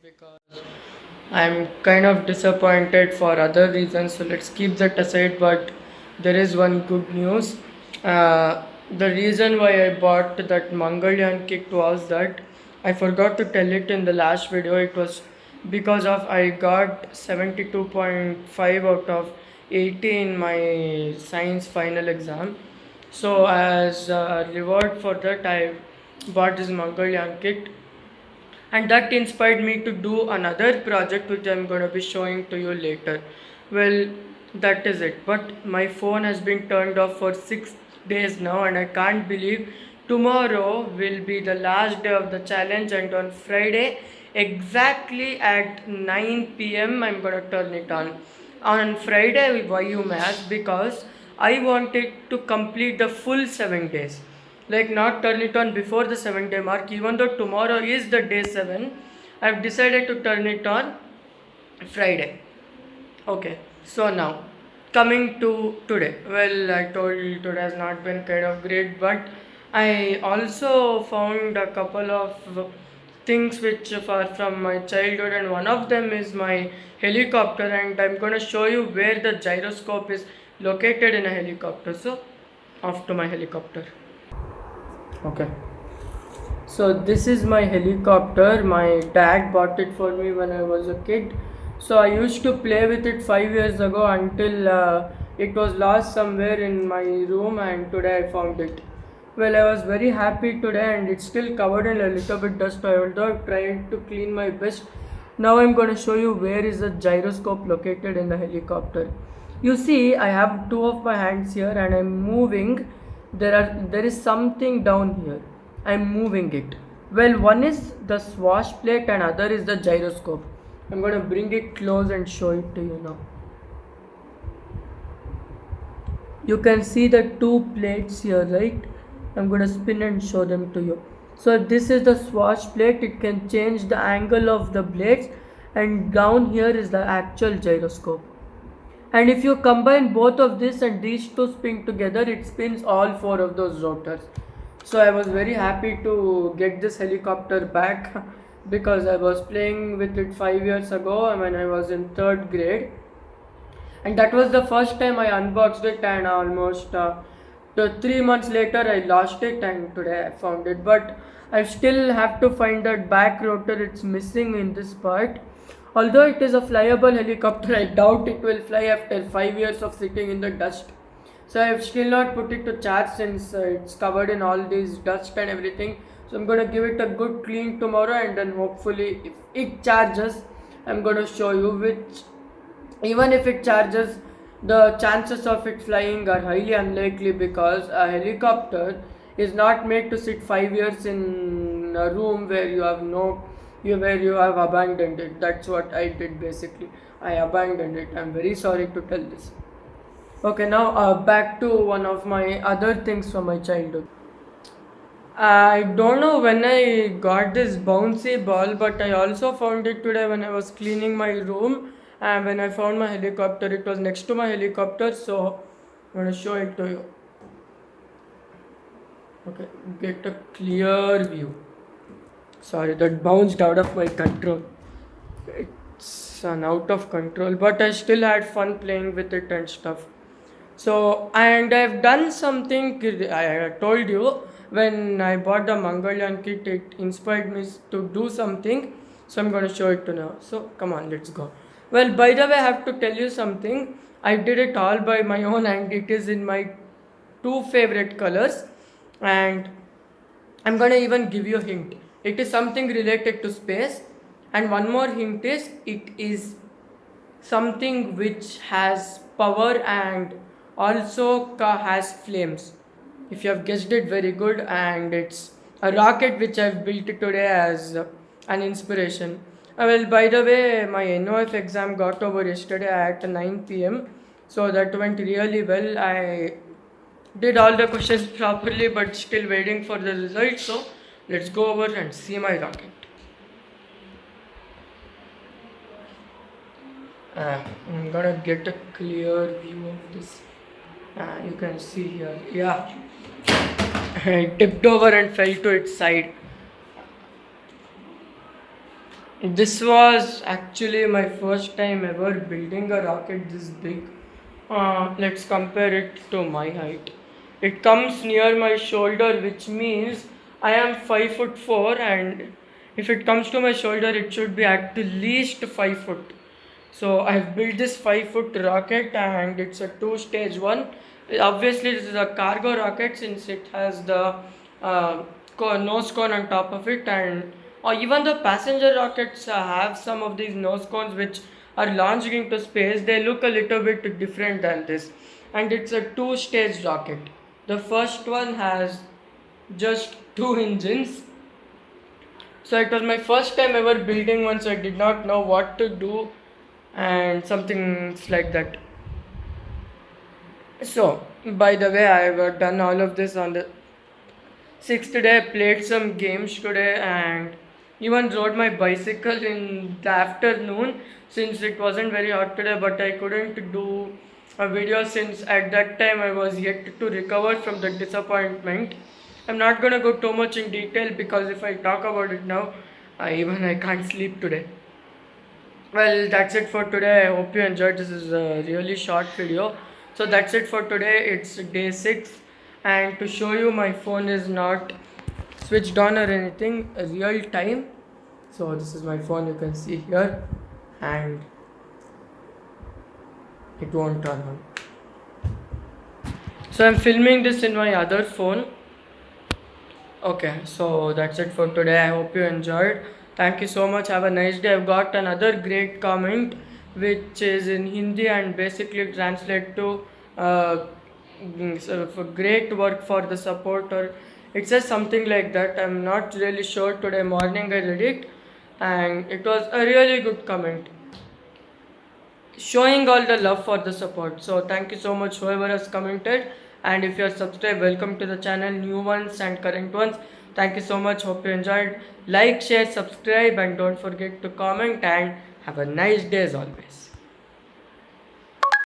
because I'm kind of disappointed for other reasons. So let's keep that aside. But there is one good news. The reason why I bought that Mangalyan kit was that I forgot to tell it in the last video. It was because of I got 72.5 out of 80 in my science final exam. So as a reward for that, I bought this Mangalyan kit, and that inspired me to do another project which I'm going to be showing to you later. Well, that is it, but my phone has been turned off for 6 days now, and I can't believe tomorrow will be the last day of the challenge, and on Friday exactly at 9 p.m. I'm going to turn it on Friday. Why, you may ask? Because I wanted to complete the full 7 days, like not turn it on before the 7 day mark. Even though tomorrow is the day 7, I've decided to turn it on Friday. Okay, so now coming to today. Well, I told you today has not been kind of great, but I also found a couple of things which are from my childhood, and one of them is my helicopter, and I'm going to show you where the gyroscope is located in a helicopter. So, off to my helicopter. Okay. So this is my helicopter. My dad bought it for me when I was a kid. So I used to play with it 5 years ago until it was lost somewhere in my room, and today I found it. Well, I was very happy today, and it's still covered in a little bit dust. Although I've tried to clean my best. Now I'm going to show you where is the gyroscope located in the helicopter. You see, I have two of my hands here, and I'm moving. There is something down here. I'm moving it. Well, one is the swash plate and other is the gyroscope. I'm going to bring it close and show it to you now. You can see the two plates here, right? I'm going to spin and show them to you. So this is the swash plate. It can change the angle of the blades, and down here is the actual gyroscope. And if you combine both of this and these two spin together, it spins all four of those rotors. So I was very happy to get this helicopter back because I was playing with it 5 years ago when I was in third grade, and that was the first time I unboxed it, and almost 3 months later I lost it, and today I found it. But I still have to find that back rotor. It's missing in this part. Although it is a flyable helicopter, I doubt it will fly after 5 years of sitting in the dust. So I have still not put it to charge since it's covered in all this dust and everything. So I'm going to give it a good clean tomorrow, and then hopefully if it charges, I'm going to show you, which even if it charges, the chances of it flying are highly unlikely because a helicopter is not made to sit 5 years in a room where you have where you have abandoned it. That's what I did basically. I abandoned it. I'm very sorry to tell this. Okay, now back to one of my other things from my childhood. I don't know when I got this bouncy ball, but I also found it today when I was cleaning my room. And when I found my helicopter, it was next to my helicopter, so I'm going to show it to you. Okay, get a clear view. Sorry, that bounced out of my control. It's an out of control, but I still had fun playing with it and stuff. So, and I've done something. I told you when I bought the Mangalyan kit, it inspired me to do something. So I'm going to show it to now. So come on, let's go. Well, by the way, I have to tell you something. I did it all by my own, and it is in my two favorite colors. And I'm going to even give you a hint. It is something related to space. And one more hint is it is something which has power and also has flames. If you have guessed it, very good. And it's a rocket which I've built today as an inspiration. Well, by the way, my NOF exam got over yesterday at 9 p.m. So that went really well. I did all the questions properly, but still waiting for the results. So let's go over and see my rocket. I'm gonna get a clear view of this. You can see here. Yeah, it tipped over and fell to its side. This was actually my first time ever building a rocket this big. Let's compare it to my height. It comes near my shoulder, which means I am 5'4", and if it comes to my shoulder, it should be at least 5 foot. So I've built this 5 foot rocket, and it's a two-stage one. Obviously, this is a cargo rocket since it has the uh, nose cone on top of it, and or even the passenger rockets have some of these nose cones which are launched into space. They look a little bit different than this, and it's a two-stage rocket. The first one has just two engines. So it was my first time ever building one, so I did not know what to do and something like that. So, by the way, I've done all of this on the sixth day. I played some games today and even rode my bicycle in the afternoon since it wasn't very hot today, but I couldn't do a video since at that time I was yet to recover from the disappointment. I'm not gonna go too much in detail because if I talk about it now, I can't sleep today. Well, that's it for today. I hope you enjoyed. This is a really short video. So that's it for today. It's day 6, and to show you my phone is not switched on or anything real time. So this is my phone, you can see here, and it won't turn on. So I'm filming this in my other phone. Okay, so that's it for today. I hope you enjoyed. Thank you so much. Have a nice day. I've got another great comment which is in Hindi and basically translate to for great work for the support, or it says something like that. I'm not really sure. Today morning I read it and it was a really good comment showing all the love for the support. So thank you so much whoever has commented, and if you are subscribed, welcome to the channel, new ones and current ones. Thank you so much, hope you enjoyed. Like, share, subscribe, and don't forget to comment, and have a nice day as always.